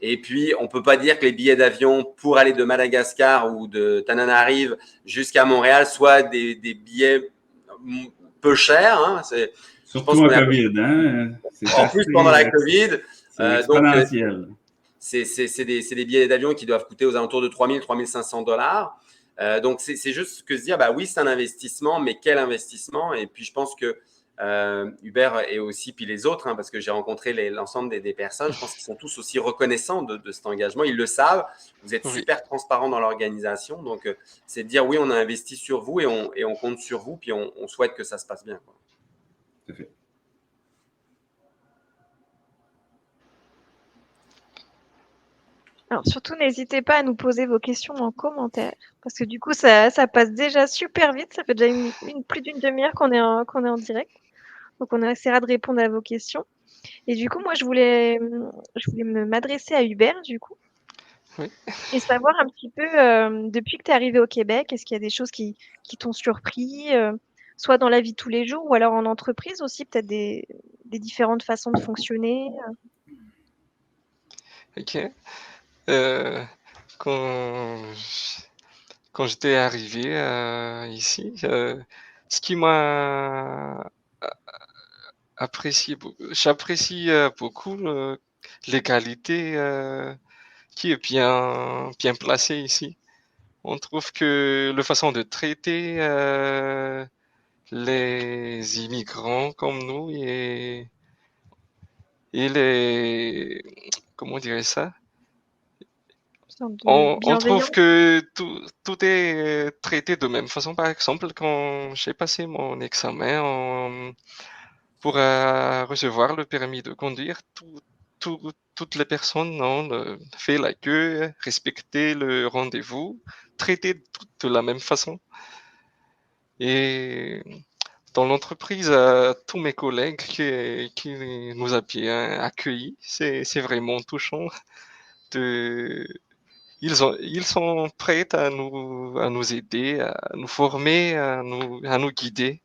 Speaker 1: Et puis, on ne peut pas dire que les billets d'avion pour aller de Madagascar ou de Tananarive jusqu'à Montréal soient des billets peu chers, hein.
Speaker 4: Surtout en COVID. Hein?
Speaker 1: En plus, pendant la COVID.
Speaker 4: C'est exponentiel.
Speaker 1: C'est des billets d'avion qui doivent coûter aux alentours de 3 000 3 500 $. Donc, c'est juste que se dire, bah oui, c'est un investissement, mais quel investissement? Et puis, je pense que Hubert et aussi, puis les autres, hein, parce que j'ai rencontré l'ensemble des personnes, je pense qu'ils sont tous aussi reconnaissants de cet engagement. Ils le savent. Vous êtes super transparents dans l'organisation. Donc, c'est de dire, oui, on a investi sur vous et on compte sur vous, puis on souhaite que ça se passe bien, quoi.
Speaker 4: Tout à fait.
Speaker 2: Alors, surtout, n'hésitez pas à nous poser vos questions en commentaire, parce que du coup, ça passe déjà super vite. Ça fait déjà plus d'une demi-heure qu'on est en direct. Donc, on essaiera de répondre à vos questions. Et du coup, moi, je voulais m'adresser à Hubert, du coup, et savoir un petit peu, depuis que tu es arrivé au Québec, est-ce qu'il y a des choses qui t'ont surpris, soit dans la vie de tous les jours ou alors en entreprise aussi, peut-être des différentes façons de fonctionner?
Speaker 3: Ok. Quand quand j'étais arrivé ici, ce qui m'a j'apprécie beaucoup l'égalité qui est bien placée ici. On trouve que la façon de traiter les immigrants comme nous et les comment on dirait ça?
Speaker 2: Une sorte de
Speaker 3: On trouve
Speaker 2: bienveillance.
Speaker 3: que tout est traité de même façon. Par exemple, quand j'ai passé mon examen pour recevoir le permis de conduire, toutes les personnes ont fait la queue, respecté le rendez-vous, traité de la même façon. Et dans l'entreprise, tous mes collègues qui nous a bien accueillis, c'est vraiment touchant. De, ils sont prêts à nous aider, à nous former, à nous guider.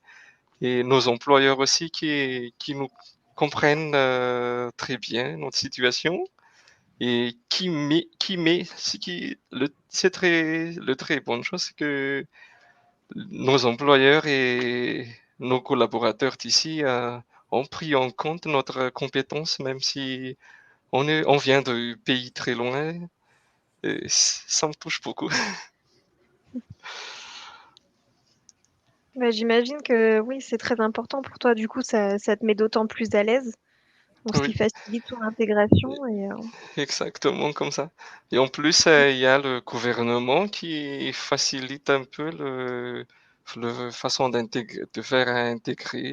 Speaker 3: Et nos employeurs aussi qui nous comprennent très bien notre situation et le très bonne chose, c'est que nos employeurs et nos collaborateurs d'ici ont pris en compte notre compétence, même si on vient de pays très loin. Et ça me touche beaucoup.
Speaker 2: Bah, j'imagine que oui, c'est très important pour toi. Du coup, ça te met d'autant plus à l'aise. Donc, ce
Speaker 3: Oui,
Speaker 2: qui facilite ton intégration. Et,
Speaker 3: exactement comme ça. Et en plus, il y a le gouvernement qui facilite un peu le façon de faire intégrer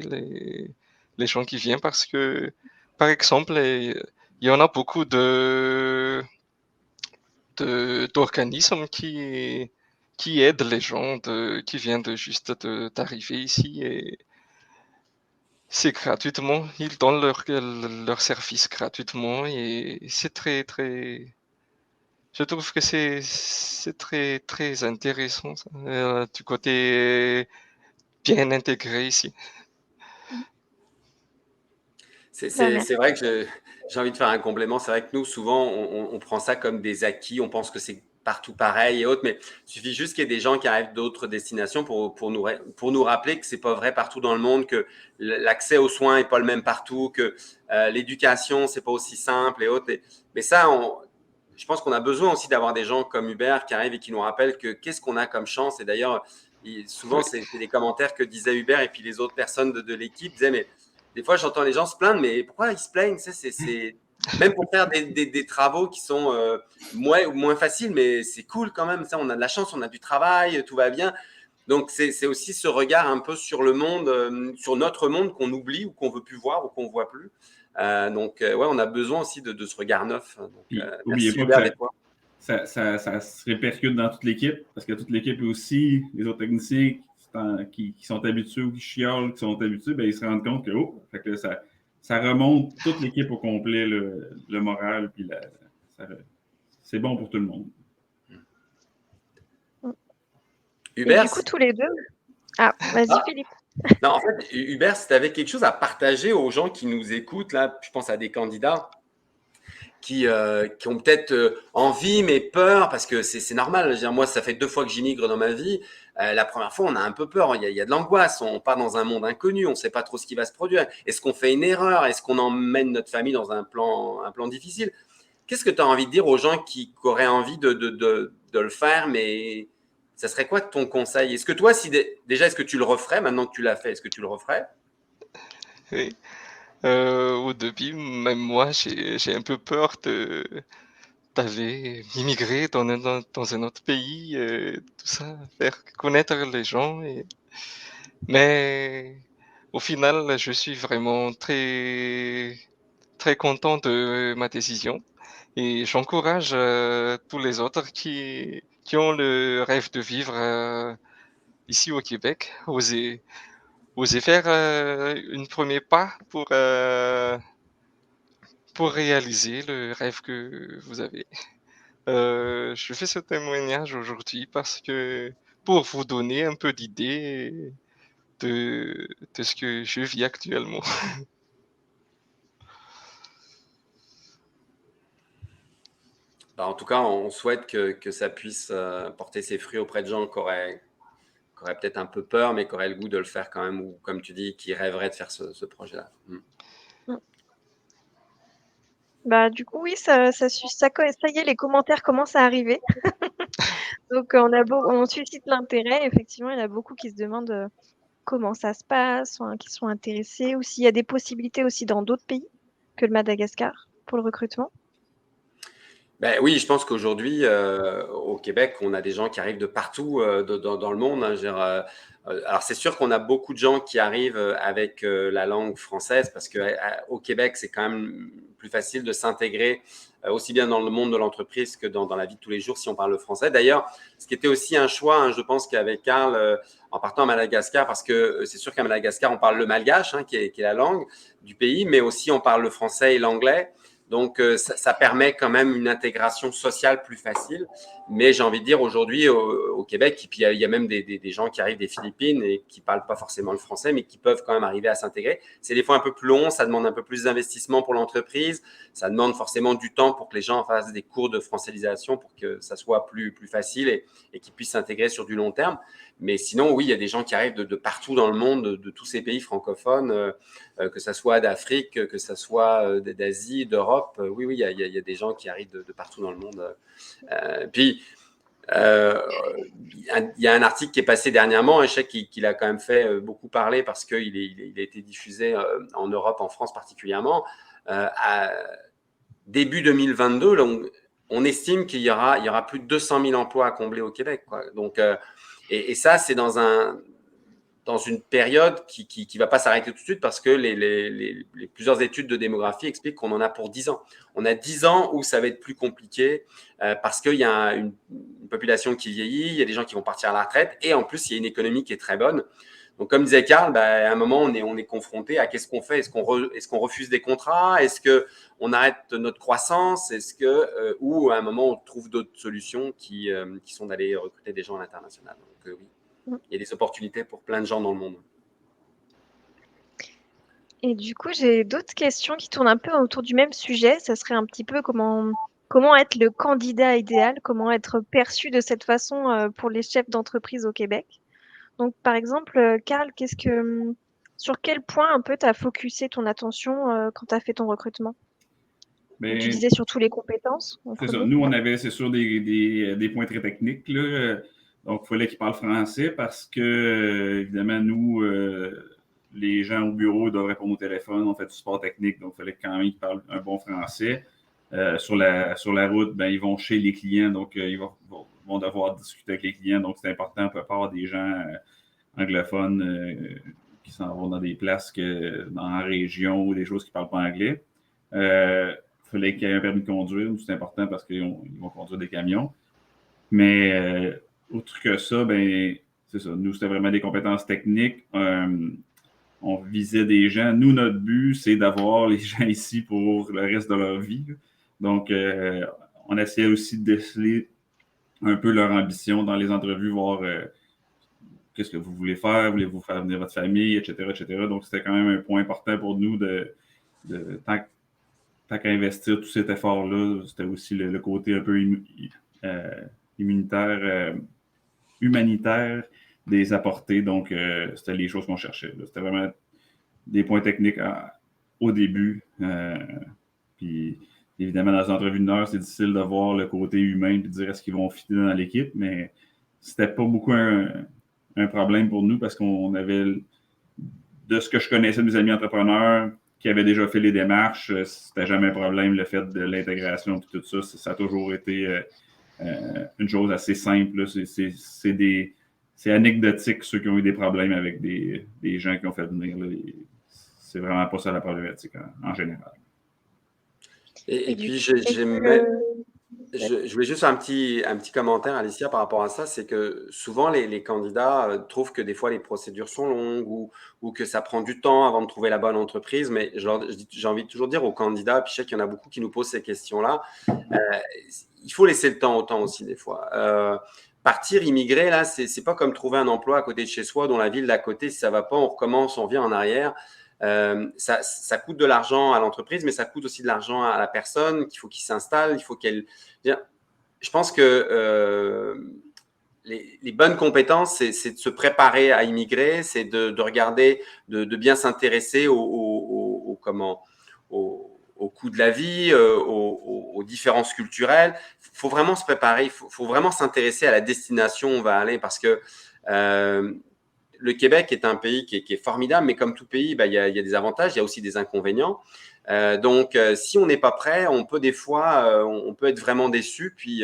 Speaker 3: les gens qui viennent parce que, par exemple, il y en a beaucoup d'organismes qui aident les gens qui viennent d'arriver ici et c'est gratuitement. Ils donnent leur service gratuitement et c'est très. Je trouve que c'est très intéressant ça, du côté bien intégré ici.
Speaker 2: bah,
Speaker 1: C'est
Speaker 2: merci.
Speaker 1: vrai que j'ai envie de faire un complément. C'est vrai que nous, souvent, on prend ça comme des acquis. On pense que c'est partout pareil et autres, mais il suffit juste qu'il y ait des gens qui arrivent d'autres destinations pour nous rappeler que c'est pas vrai partout dans le monde, que l'accès aux soins est pas le même partout, que l'éducation, c'est pas aussi simple et autres. Mais ça, je pense qu'on a besoin aussi d'avoir des gens comme Hubert qui arrivent et qui nous rappellent que qu'est-ce qu'on a comme chance. Et d'ailleurs, souvent,
Speaker 3: Oui,
Speaker 1: c'était des commentaires que disait Hubert et puis les autres personnes de l'équipe disaient, mais des fois, j'entends les gens se plaindre, mais pourquoi ils se plaignent? Même pour faire des travaux qui sont moins faciles, mais c'est cool quand même. Ça, on a de la chance, on a du travail, tout va bien. Donc, c'est aussi ce regard un peu sur le monde, sur notre monde qu'on oublie ou qu'on veut plus voir ou qu'on voit plus. Ouais, on a besoin aussi de ce regard neuf. Donc,
Speaker 4: Puis, n'oubliez
Speaker 1: merci
Speaker 4: pas que
Speaker 1: Hubert d'être là.
Speaker 4: ça se répercute dans toute l'équipe, parce que toute l'équipe aussi, les autres techniciens qui sont habitués ou qui chiolent, qui sont habitués, ben, ils se rendent compte que, fait que ça remonte toute l'équipe au complet, le moral, puis c'est bon pour tout le monde.
Speaker 2: Et
Speaker 1: Hubert,
Speaker 2: du coup, tous les deux. Ah, vas-y,
Speaker 1: ah,
Speaker 2: Philippe.
Speaker 1: non, en fait, Hubert, si tu avais quelque chose à partager aux gens qui nous écoutent, là, je pense à des candidats qui ont peut-être envie mais peur parce que c'est normal. Je veux dire, moi, ça fait 2 fois que j'immigre dans ma vie. La première fois, on a un peu peur. Il y a de l'angoisse. On part dans un monde inconnu. On ne sait pas trop ce qui va se produire. Est-ce qu'on fait une erreur? Est-ce qu'on emmène notre famille dans un plan difficile? Qu'est-ce que tu as envie de dire aux gens qui auraient envie de le faire, mais ça serait quoi ton conseil? Est-ce que toi, déjà, est-ce que tu le referais maintenant que tu l'as fait? Est-ce que tu le referais?
Speaker 3: oui. Au début, même moi, j'ai un peu peur d'aller immigrer dans un autre pays, tout ça, faire connaître les gens. Mais au final, je suis vraiment très content de ma décision et j'encourage tous les autres qui ont le rêve de vivre ici au Québec, oser faire un premier pas pour réaliser le rêve que vous avez. Je fais ce témoignage aujourd'hui parce que pour vous donner un peu d'idée de ce que je vis actuellement.
Speaker 1: En tout cas, on souhaite que ça puisse porter ses fruits auprès de gens qui auraient peut-être un peu peur, mais qui auraient le goût de le faire quand même, ou comme tu dis, qui rêveraient de faire ce projet-là.
Speaker 2: Du coup, oui, ça y est, les commentaires commencent à arriver. Donc, on suscite l'intérêt. Effectivement, il y en a beaucoup qui se demandent comment ça se passe, qui sont intéressés, ou s'il y a des possibilités aussi dans d'autres pays que le Madagascar pour le recrutement.
Speaker 1: Oui, je pense qu'aujourd'hui, au Québec, on a des gens qui arrivent de partout dans le monde. Alors, c'est sûr qu'on a beaucoup de gens qui arrivent avec la langue française parce qu'au Québec, c'est quand même plus facile de s'intégrer aussi bien dans le monde de l'entreprise que dans la vie de tous les jours si on parle le français. D'ailleurs, ce qui était aussi un choix, je pense qu'avec Carl, en partant à Madagascar, parce que c'est sûr qu'à Madagascar, on parle le malgache, qui est la langue du pays, mais aussi on parle le français et l'anglais. Donc, ça permet quand même une intégration sociale plus facile. Mais j'ai envie de dire aujourd'hui au Québec, et puis il y a même des gens qui arrivent des Philippines et qui ne parlent pas forcément le français, mais qui peuvent quand même arriver à s'intégrer. C'est des fois un peu plus long, ça demande un peu plus d'investissement pour l'entreprise, ça demande forcément du temps pour que les gens fassent des cours de françalisation pour que ça soit plus facile et qu'ils puissent s'intégrer sur du long terme. Mais sinon, oui, il y a des gens qui arrivent de partout dans le monde, de tous ces pays francophones, que ça soit d'Afrique, que ça soit d'Asie, d'Europe. Oui, il y a des gens qui arrivent de partout dans le monde. Puis, il y a un article qui est passé dernièrement, je sais qu'il a quand même fait beaucoup parler parce qu'il a été diffusé en Europe, en France particulièrement. À début 2022, là, on estime qu'il y aura plus de 200 000 emplois à combler au Québec, quoi. Donc, et ça, c'est dans une période qui ne va pas s'arrêter tout de suite parce que les plusieurs études de démographie expliquent qu'on en a pour 10 ans. On a 10 ans où ça va être plus compliqué parce qu'il y a une population qui vieillit, il y a des gens qui vont partir à la retraite et en plus, il y a une économie qui est très bonne. Donc, comme disait Carl, à un moment, on est confronté à qu'est-ce qu'on fait? Est-ce qu'on refuse des contrats? Est-ce qu'on arrête notre croissance? Ou à un moment, on trouve d'autres solutions qui sont d'aller recruter des gens à l'international? Donc, oui. Il y a des opportunités pour plein de gens dans le monde.
Speaker 2: Et du coup, j'ai d'autres questions qui tournent un peu autour du même sujet. Ça serait un petit peu comment être le candidat idéal, comment être perçu de cette façon pour les chefs d'entreprise au Québec. Donc, par exemple, Carl, sur quel point un peu tu as focusé ton attention quand tu as fait ton recrutement? Tu disais surtout les compétences.
Speaker 4: C'est ça. Nous, on avait, c'est sûr, des points très techniques, là. Donc, il fallait qu'ils parlent français parce que, évidemment, nous, les gens au bureau doivent répondre au téléphone, on fait du support technique, donc il fallait quand même qu'ils parlent un bon français. Sur la route, ils vont chez les clients, donc ils vont devoir discuter avec les clients, donc c'est important, on peut pas avoir des gens anglophones qui s'en vont dans des places dans la région ou des choses qui ne parlent pas anglais. Il fallait qu'il y ait un permis de conduire, c'est important parce qu'ils vont conduire des camions. Mais autre que ça, c'est ça. Nous, c'était vraiment des compétences techniques. On visait des gens. Nous, notre but, c'est d'avoir les gens ici pour le reste de leur vie. Donc, on essayait aussi de déceler un peu leur ambition dans les entrevues, voir qu'est-ce que vous voulez faire, voulez-vous faire venir votre famille, etc., etc. Donc, c'était quand même un point important pour nous tant qu'à investir tout cet effort-là, c'était aussi le côté un peu humanitaire des apporter. Donc, c'était les choses qu'on cherchait. C'était vraiment des points techniques au début. Puis, évidemment, dans les entrevues d'une heure, c'est difficile de voir le côté humain et de dire est-ce qu'ils vont fitter dans l'équipe, mais c'était pas beaucoup un problème pour nous parce qu'on avait, de ce que je connaissais de mes amis entrepreneurs qui avaient déjà fait les démarches, c'était jamais un problème, le fait de l'intégration et tout ça. Ça a toujours été une chose assez simple. C'est anecdotique, ceux qui ont eu des problèmes avec des gens qui ont fait venir. Là. C'est vraiment pas ça la problématique en général.
Speaker 1: Et puis, je voulais juste faire un petit commentaire, Alicia, par rapport à ça. C'est que souvent, les candidats trouvent que des fois, les procédures sont longues ou que ça prend du temps avant de trouver la bonne entreprise. Mais j'ai envie de toujours dire aux candidats, puis je sais qu'il y en a beaucoup qui nous posent ces questions-là, il faut laisser le temps au temps aussi, des fois. Partir, immigrer, là, c'est pas comme trouver un emploi à côté de chez soi, dans la ville d'à côté. Si ça va pas, on recommence, on vient en arrière. Ça coûte de l'argent à l'entreprise, mais ça coûte aussi de l'argent à la personne qu'il faut qu'il s'installe, il faut qu'elle… Je pense que les bonnes compétences, c'est de se préparer à immigrer, c'est de regarder, de bien s'intéresser au coût de la vie, aux différences culturelles. Il faut vraiment se préparer, il faut vraiment s'intéresser à la destination où on va aller parce que le Québec est un pays qui est formidable, mais comme tout pays, il y a des avantages, il y a aussi des inconvénients. Donc, si on n'est pas prêt, on peut des fois, on peut être vraiment déçu, puis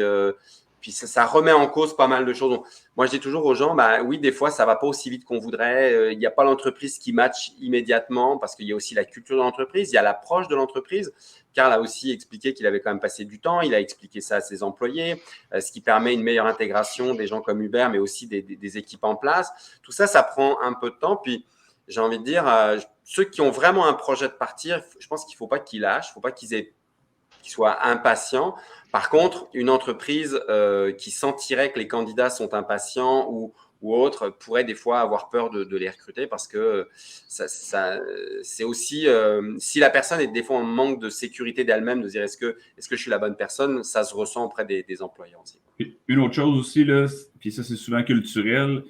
Speaker 1: ça remet en cause pas mal de choses. Donc, moi, je dis toujours aux gens, oui, des fois, ça va pas aussi vite qu'on voudrait. Il n'y a pas l'entreprise qui match immédiatement parce qu'il y a aussi la culture de l'entreprise, il y a l'approche de l'entreprise. Karl a aussi expliqué qu'il avait quand même passé du temps, il a expliqué ça à ses employés, ce qui permet une meilleure intégration des gens comme Hubert, mais aussi des équipes en place. Tout ça, ça prend un peu de temps. Puis, j'ai envie de dire, ceux qui ont vraiment un projet de partir, je pense qu'il ne faut pas qu'ils lâchent, il ne faut pas qu'ils soient impatients. Par contre, une entreprise qui sentirait que les candidats sont impatients ou autres pourrait des fois avoir peur de les recruter parce que c'est aussi, si la personne est des fois en manque de sécurité d'elle-même, de dire est-ce que je suis la bonne personne, ça se ressent auprès des employeurs aussi.
Speaker 4: Une autre chose aussi, là, puis ça c'est souvent culturel,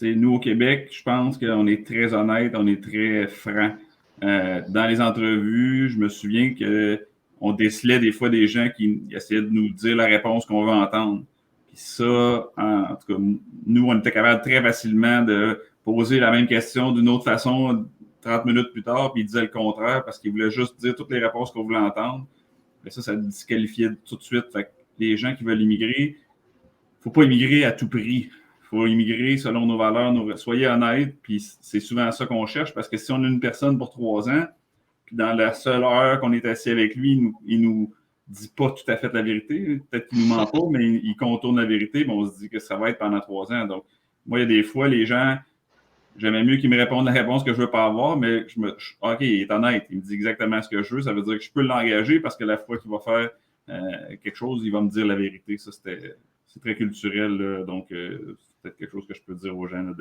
Speaker 4: nous au Québec, je pense qu'on est très honnête, on est très franc. Dans les entrevues, je me souviens qu'on décelait des fois des gens qui essayaient de nous dire la réponse qu'on veut entendre. Puis ça, en tout cas, nous, on était capable très facilement de poser la même question d'une autre façon 30 minutes plus tard, puis ils disaient le contraire parce qu'ils voulaient juste dire toutes les réponses qu'on voulait entendre. Et ça disqualifiait tout de suite. Fait que les gens qui veulent immigrer, il ne faut pas immigrer à tout prix. Il faut immigrer selon nos valeurs. Soyez honnêtes, puis c'est souvent ça qu'on cherche parce que si on a une personne pour 3 ans, puis dans la seule heure qu'on est assis avec lui, il nous dit pas tout à fait la vérité. Peut-être qu'il nous ment pas, mais il contourne la vérité, mais on se dit que ça va être pendant 3 ans. Donc, moi, il y a des fois, les gens, j'aimais mieux qu'ils me répondent la réponse que je veux pas avoir, mais OK, il est honnête, il me dit exactement ce que je veux. Ça veut dire que je peux l'engager parce que la fois qu'il va faire quelque chose, il va me dire la vérité. Ça, c'est très culturel, là, donc c'est peut-être quelque chose que je peux dire aux gens, là,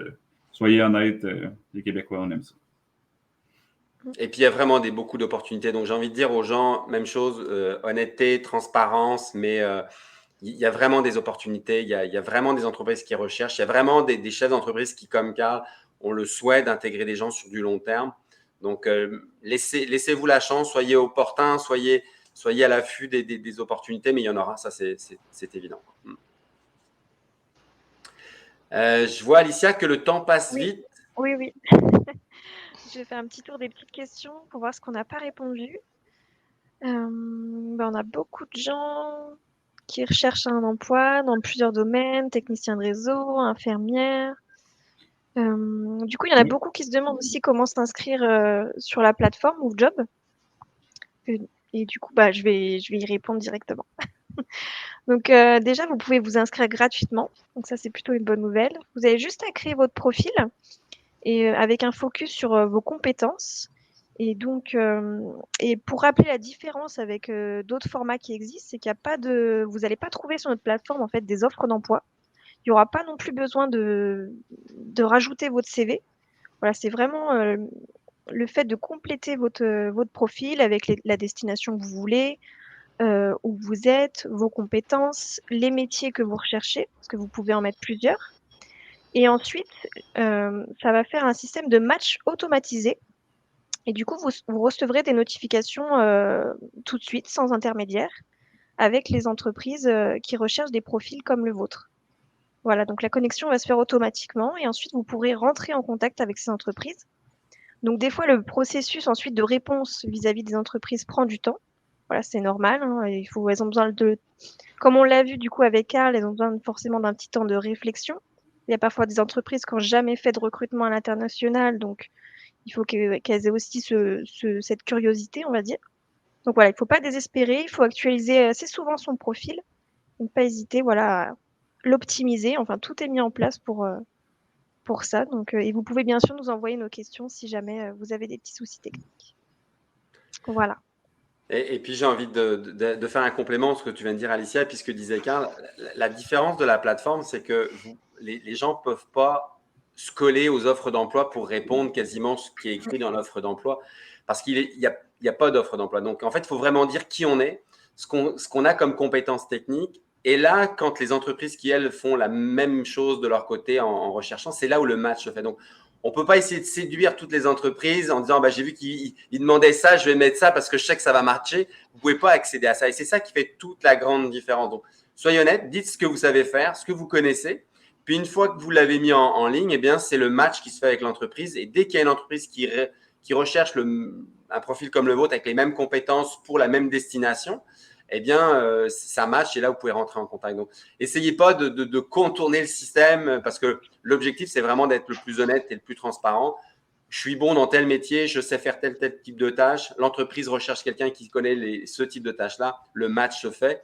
Speaker 4: soyez honnêtes, les Québécois, on aime ça.
Speaker 1: Et puis, il y a vraiment beaucoup d'opportunités. Donc, j'ai envie de dire aux gens, même chose, honnêteté, transparence, mais il y a vraiment des opportunités. Il y a vraiment des entreprises qui recherchent. Il y a vraiment des chefs d'entreprise qui, comme Karl, ont le souhait d'intégrer des gens sur du long terme. Donc, laissez-vous la chance, soyez opportun, soyez à l'affût des opportunités, mais il y en aura, ça c'est évident. Je vois, Alicia, que le temps passe vite.
Speaker 2: Oui. Je vais faire un petit tour des petites questions pour voir ce qu'on n'a pas répondu. On a beaucoup de gens qui recherchent un emploi dans plusieurs domaines, technicien de réseau, infirmière. Du coup, il y en a beaucoup qui se demandent aussi comment s'inscrire sur la plateforme ou Job. Et du coup, je vais y répondre directement. Donc déjà, vous pouvez vous inscrire gratuitement. Donc ça, c'est plutôt une bonne nouvelle. Vous avez juste à créer votre profil et avec un focus sur vos compétences. Et donc, et pour rappeler la différence avec d'autres formats qui existent, c'est qu'il n'y a pas vous n'allez pas trouver sur notre plateforme en fait des offres d'emploi. Il n'y aura pas non plus besoin de rajouter votre CV. Voilà, c'est vraiment le fait de compléter votre profil avec la destination que vous voulez, où vous êtes, vos compétences, les métiers que vous recherchez, parce que vous pouvez en mettre plusieurs. Et ensuite, ça va faire un système de match automatisé. Et du coup, vous recevrez des notifications tout de suite, sans intermédiaire, avec les entreprises qui recherchent des profils comme le vôtre. Voilà, donc la connexion va se faire automatiquement et ensuite, vous pourrez rentrer en contact avec ces entreprises. Donc, des fois, le processus ensuite de réponse vis-à-vis des entreprises prend du temps. Voilà, c'est normal. Hein, elles ont besoin comme on l'a vu du coup avec Karl, elles ont besoin forcément d'un petit temps de réflexion. Il y a parfois des entreprises qui n'ont jamais fait de recrutement à l'international, donc il faut qu'elles aient aussi cette curiosité, on va dire. Donc voilà, il ne faut pas désespérer, il faut actualiser assez souvent son profil, ne pas hésiter, à l'optimiser. Enfin, tout est mis en place pour ça. Donc, et vous pouvez bien sûr nous envoyer nos questions si jamais vous avez des petits soucis techniques. Voilà.
Speaker 1: Et puis, j'ai envie de faire un complément à ce que tu viens de dire, Alicia, et puis ce que disait Karl. La différence de la plateforme, c'est que les gens ne peuvent pas se coller aux offres d'emploi pour répondre quasiment ce qui est écrit dans l'offre d'emploi, parce qu'il n'y a pas d'offre d'emploi. Donc, en fait, il faut vraiment dire qui on est, ce qu'on a comme compétences techniques. Et là, quand les entreprises qui, elles, font la même chose de leur côté en recherchant, c'est là où le match se fait. Donc, on ne peut pas essayer de séduire toutes les entreprises en disant j'ai vu qu'ils demandaient ça, je vais mettre ça parce que je sais que ça va marcher. Vous ne pouvez pas accéder à ça. Et c'est ça qui fait toute la grande différence. Donc, soyez honnête, dites ce que vous savez faire, ce que vous connaissez. Puis une fois que vous l'avez mis en ligne, eh bien, c'est le match qui se fait avec l'entreprise. Et dès qu'il y a une entreprise qui recherche un profil comme le vôtre avec les mêmes compétences pour la même destination, eh bien, ça match et là, vous pouvez rentrer en contact. Donc, essayez pas de contourner le système parce que l'objectif, c'est vraiment d'être le plus honnête et le plus transparent. Je suis bon dans tel métier, je sais faire tel type de tâche. L'entreprise recherche quelqu'un qui connaît ce type de tâche-là. Le match se fait.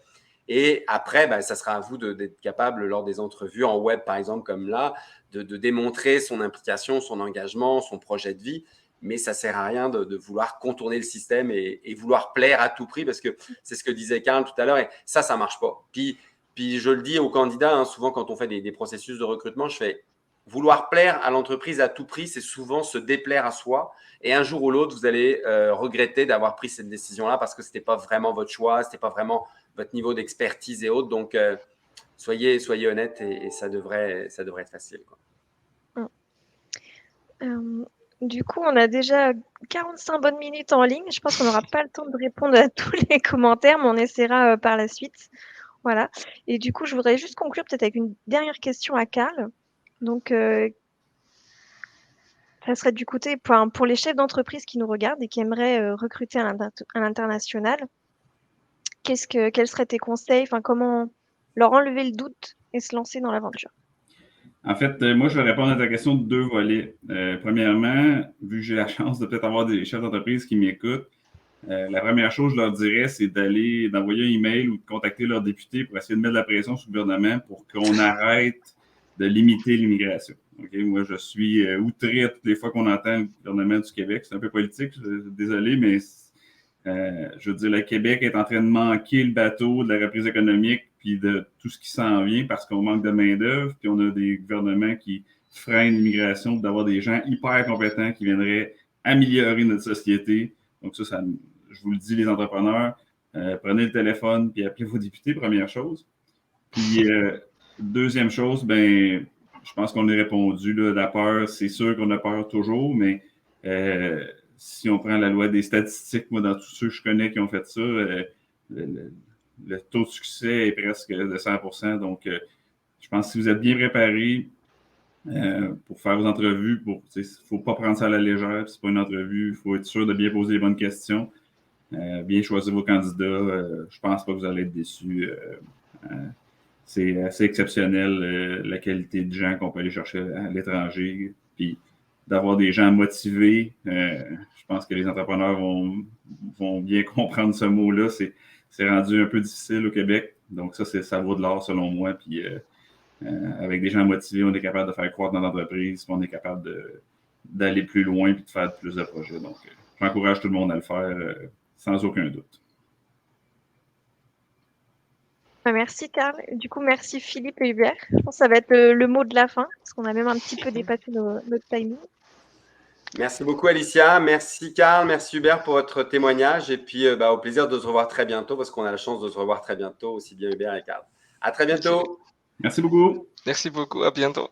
Speaker 1: Et après, ça sera à vous d'être capable, lors des entrevues en web, par exemple, comme là, de démontrer son implication, son engagement, son projet de vie. Mais ça ne sert à rien de vouloir contourner le système et vouloir plaire à tout prix, parce que c'est ce que disait Karl tout à l'heure, et ça ne marche pas. Puis je le dis aux candidats, souvent quand on fait des processus de recrutement, je fais vouloir plaire à l'entreprise à tout prix, c'est souvent se déplaire à soi. Et un jour ou l'autre, vous allez regretter d'avoir pris cette décision-là parce que ce n'était pas vraiment votre choix, ce n'était pas vraiment votre niveau d'expertise et autres. Donc, soyez honnête et ça devrait être facile, quoi.
Speaker 2: Du coup, on a déjà 45 bonnes minutes en ligne. Je pense qu'on n'aura pas le temps de répondre à tous les commentaires, mais on essaiera par la suite. Voilà. Et du coup, je voudrais juste conclure peut-être avec une dernière question à Karl. Donc, ça serait du côté pour les chefs d'entreprise qui nous regardent et qui aimeraient recruter à l'international. Quels seraient tes conseils? Enfin, comment leur enlever le doute et se lancer dans l'aventure?
Speaker 4: En fait, moi, je vais répondre à ta question de 2 volets. Premièrement, vu que j'ai la chance de peut-être avoir des chefs d'entreprise qui m'écoutent, la première chose, je leur dirais, c'est d'envoyer un email ou de contacter leurs députés pour essayer de mettre de la pression sur le gouvernement pour qu'on arrête de limiter l'immigration. Okay? Moi, je suis outré à toutes les fois qu'on entend le gouvernement du Québec. C'est un peu politique, désolé, mais je veux dire, le Québec est en train de manquer le bateau de la reprise économique puis de tout ce qui s'en vient parce qu'on manque de main-d'œuvre, puis on a des gouvernements qui freinent l'immigration, d'avoir des gens hyper compétents qui viendraient améliorer notre société. Donc ça, je vous le dis, les entrepreneurs, prenez le téléphone puis appelez vos députés, première chose. Puis deuxième chose, je pense qu'on a répondu, là, la peur, c'est sûr qu'on a peur toujours, mais si on prend la loi des statistiques, moi, dans tous ceux que je connais qui ont fait ça, le taux de succès est presque de 100%. Donc, je pense que si vous êtes bien préparé pour faire vos entrevues, il ne faut pas prendre ça à la légère. Ce n'est pas une entrevue. Il faut être sûr de bien poser les bonnes questions, bien choisir vos candidats. Je ne pense pas que vous allez être déçus. C'est assez exceptionnel, la qualité de gens qu'on peut aller chercher à l'étranger. Puis, d'avoir des gens motivés. Je pense que les entrepreneurs vont bien comprendre ce mot-là. C'est rendu un peu difficile au Québec. Donc, ça vaut de l'or selon moi. Puis, avec des gens motivés, on est capable de faire croître notre entreprise. On est capable d'aller plus loin et de faire plus de projets. Donc, j'encourage tout le monde à le faire sans aucun doute.
Speaker 2: Merci Karl. Du coup, merci Philippe et Hubert. Je pense que ça va être le mot de la fin, parce qu'on a même un petit peu dépassé notre timing.
Speaker 1: Merci beaucoup Alicia, merci Karl, merci Hubert pour votre témoignage et puis au plaisir de se revoir très bientôt parce qu'on a la chance de se revoir très bientôt, aussi bien Hubert et Karl. À très bientôt.
Speaker 4: Merci beaucoup.
Speaker 3: Merci beaucoup, à bientôt.